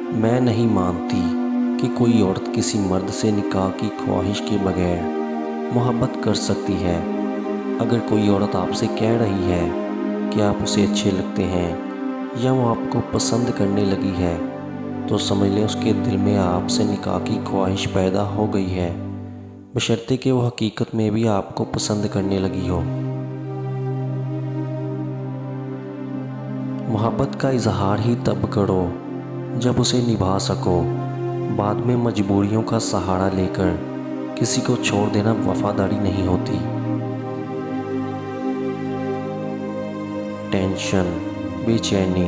میں نہیں مانتی کہ کوئی عورت کسی مرد سے نکاح کی خواہش کے بغیر محبت کر سکتی ہے۔ اگر کوئی عورت آپ سے کہہ رہی ہے کہ آپ اسے اچھے لگتے ہیں یا وہ آپ کو پسند کرنے لگی ہے تو سمجھ لیں اس کے دل میں آپ سے نکاح کی خواہش پیدا ہو گئی ہے، بشرطے کہ وہ حقیقت میں بھی آپ کو پسند کرنے لگی ہو۔ محبت کا اظہار ہی تب کرو جب اسے نبھا سکو۔ بعد میں مجبوریوں کا سہارا لے کر کسی کو چھوڑ دینا وفاداری نہیں ہوتی۔ ٹینشن، بے چینی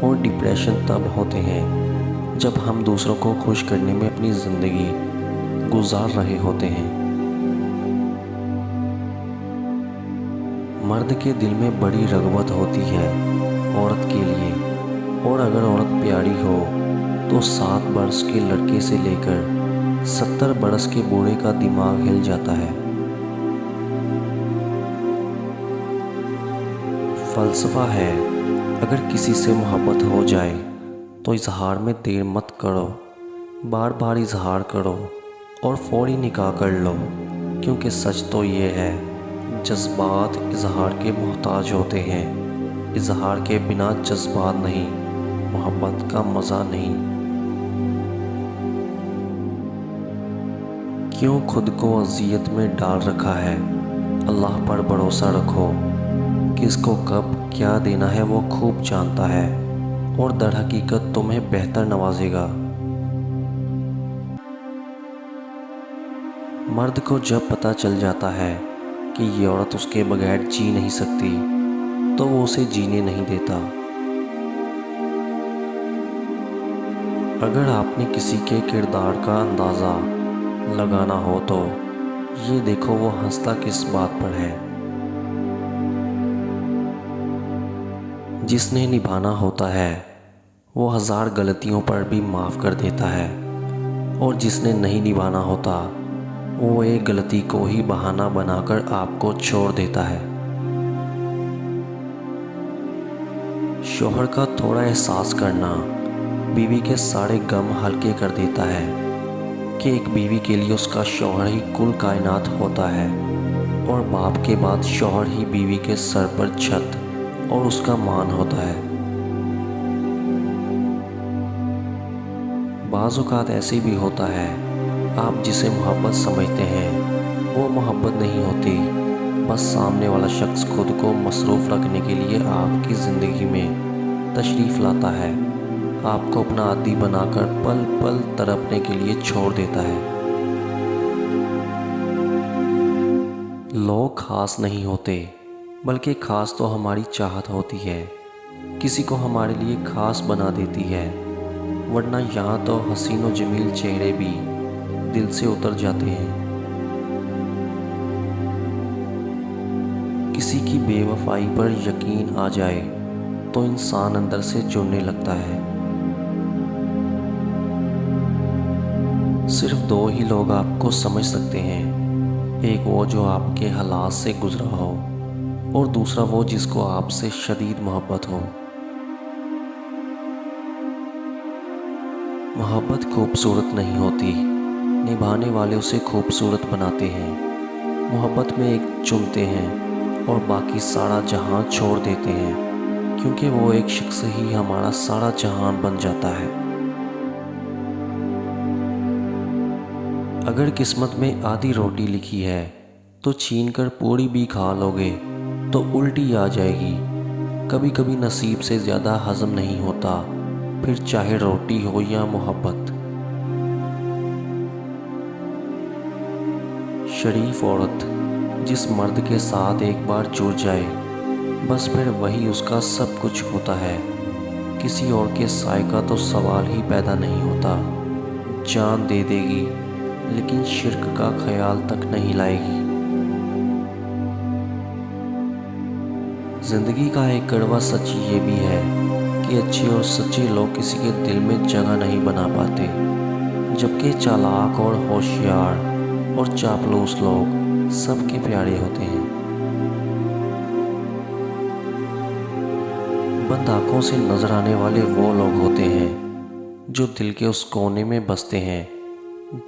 اور ڈپریشن تب ہوتے ہیں جب ہم دوسروں کو خوش کرنے میں اپنی زندگی گزار رہے ہوتے ہیں۔ مرد کے دل میں بڑی رغبت ہوتی ہے عورت کے لیے، اور اگر عورت پیاری ہو تو 7 برس کے لڑکے سے لے کر 70 برس کے بوڑھے کا دماغ ہل جاتا ہے۔ فلسفہ ہے، اگر کسی سے محبت ہو جائے تو اظہار میں دیر مت کرو، بار بار اظہار کرو اور فوری نکاح کر لو، کیونکہ سچ تو یہ ہے جذبات اظہار کے محتاج ہوتے ہیں۔ اظہار کے بنا جذبات نہیں، محبت کا مزہ نہیں۔ کیوں خود کو اذیت میں ڈال رکھا ہے؟ اللہ پر بھروسہ رکھو، کس کو کب کیا دینا ہے وہ خوب جانتا ہے، اور در حقیقت تمہیں بہتر نوازے گا۔ مرد کو جب پتہ چل جاتا ہے کہ یہ عورت اس کے بغیر جی نہیں سکتی تو وہ اسے جینے نہیں دیتا۔ اگر آپ نے کسی کے کردار کا اندازہ لگانا ہو تو یہ دیکھو وہ ہنستا کس بات پر ہے۔ جس نے نبھانا ہوتا ہے وہ 1000 غلطیوں پر بھی معاف کر دیتا ہے، اور جس نے نہیں نبھانا ہوتا وہ ایک غلطی کو ہی بہانہ بنا کر آپ کو چھوڑ دیتا ہے۔ شوہر کا تھوڑا احساس کرنا بیوی کے سارے غم ہلکے کر دیتا ہے، کہ ایک بیوی کے لیے اس کا شوہر ہی کل کائنات ہوتا ہے، اور باپ کے بعد شوہر ہی بیوی کے سر پر چھت اور اس کا مان ہوتا ہے۔ بعض اوقات ایسے بھی ہوتا ہے آپ جسے محبت سمجھتے ہیں وہ محبت نہیں ہوتی، بس سامنے والا شخص خود کو مصروف رکھنے کے لیے آپ کی زندگی میں تشریف لاتا ہے، آپ کو اپنا عادی بنا کر پل پل تڑپنے کے لیے چھوڑ دیتا ہے۔ لوگ خاص نہیں ہوتے، بلکہ خاص تو ہماری چاہت ہوتی ہے، کسی کو ہمارے لیے خاص بنا دیتی ہے، ورنہ یہاں تو حسین و جمیل چہرے بھی دل سے اتر جاتے ہیں۔ کسی کی بے وفائی پر یقین آ جائے تو انسان اندر سے جڑنے لگتا ہے۔ صرف 2 ہی لوگ آپ کو سمجھ سکتے ہیں، ایک وہ جو آپ کے حالات سے گزرا ہو، اور دوسرا وہ جس کو آپ سے شدید محبت ہو۔ محبت خوبصورت نہیں ہوتی، نبھانے والے اسے خوبصورت بناتے ہیں۔ محبت میں ایک چنتے ہیں اور باقی سارا جہاں چھوڑ دیتے ہیں، کیونکہ وہ ایک شخص ہی ہمارا سارا جہان بن جاتا ہے۔ اگر قسمت میں آدھی روٹی لکھی ہے تو چھین کر پوری بھی کھا لوگے تو الٹی آ جائے گی۔ کبھی کبھی نصیب سے زیادہ ہضم نہیں ہوتا، پھر چاہے روٹی ہو یا محبت۔ شریف عورت جس مرد کے ساتھ ایک بار جڑ جائے بس پھر وہی اس کا سب کچھ ہوتا ہے، کسی اور کے سائے کا تو سوال ہی پیدا نہیں ہوتا۔ جان دے دے گی لیکن شرک کا خیال تک نہیں لائے گی۔ زندگی کا ایک کڑوا سچ یہ بھی ہے کہ اچھے اور سچے لوگ کسی کے دل میں جگہ نہیں بنا پاتے، جبکہ چالاک اور ہوشیار اور چاپلوس لوگ سب کے پیارے ہوتے ہیں۔ بند آنکھوں سے نظر آنے والے وہ لوگ ہوتے ہیں جو دل کے اس کونے میں بستے ہیں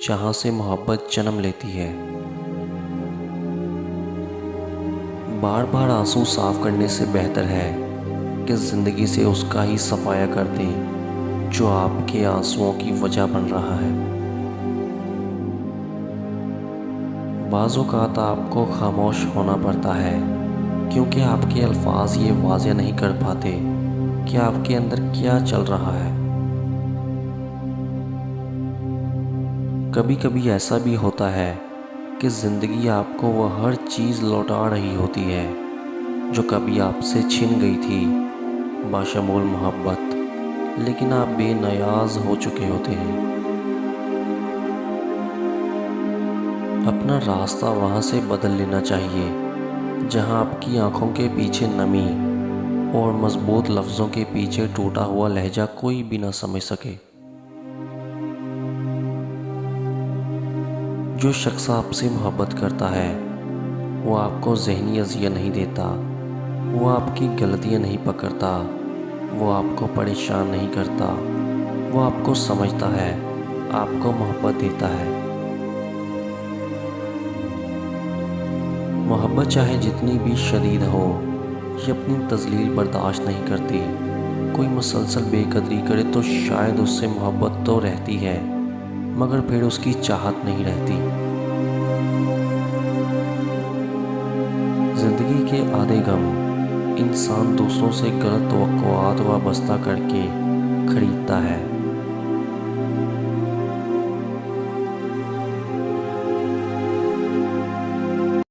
جہاں سے محبت جنم لیتی ہے۔ بار بار آنسو صاف کرنے سے بہتر ہے کہ زندگی سے اس کا ہی صفایا کر دیں جو آپ کے آنسوؤں کی وجہ بن رہا ہے۔ بعض اوقات آپ کو خاموش ہونا پڑتا ہے کیونکہ آپ کے الفاظ یہ واضح نہیں کر پاتے کہ آپ کے اندر کیا چل رہا ہے۔ کبھی کبھی ایسا بھی ہوتا ہے کہ زندگی آپ کو وہ ہر چیز لوٹا رہی ہوتی ہے جو کبھی آپ سے چھن گئی تھی، باشمول محبت، لیکن آپ بے نیاز ہو چکے ہوتے ہیں۔ اپنا راستہ وہاں سے بدل لینا چاہیے جہاں آپ کی آنکھوں کے پیچھے نمی اور مضبوط لفظوں کے پیچھے ٹوٹا ہوا لہجہ کوئی بھی نہ سمجھ سکے۔ جو شخص آپ سے محبت کرتا ہے وہ آپ کو ذہنی اذیت نہیں دیتا، وہ آپ کی غلطیاں نہیں پکڑتا، وہ آپ کو پریشان نہیں کرتا، وہ آپ کو سمجھتا ہے، آپ کو محبت دیتا ہے۔ محبت چاہے جتنی بھی شدید ہو، یہ اپنی تذلیل برداشت نہیں کرتی۔ کوئی مسلسل بے قدری کرے تو شاید اس سے محبت تو رہتی ہے مگر پھر اس کی چاہت نہیں رہتی۔ زندگی کے آدھے غم انسان دوسروں سے غلط توقعات وابستہ کر کے خریدتا ہے۔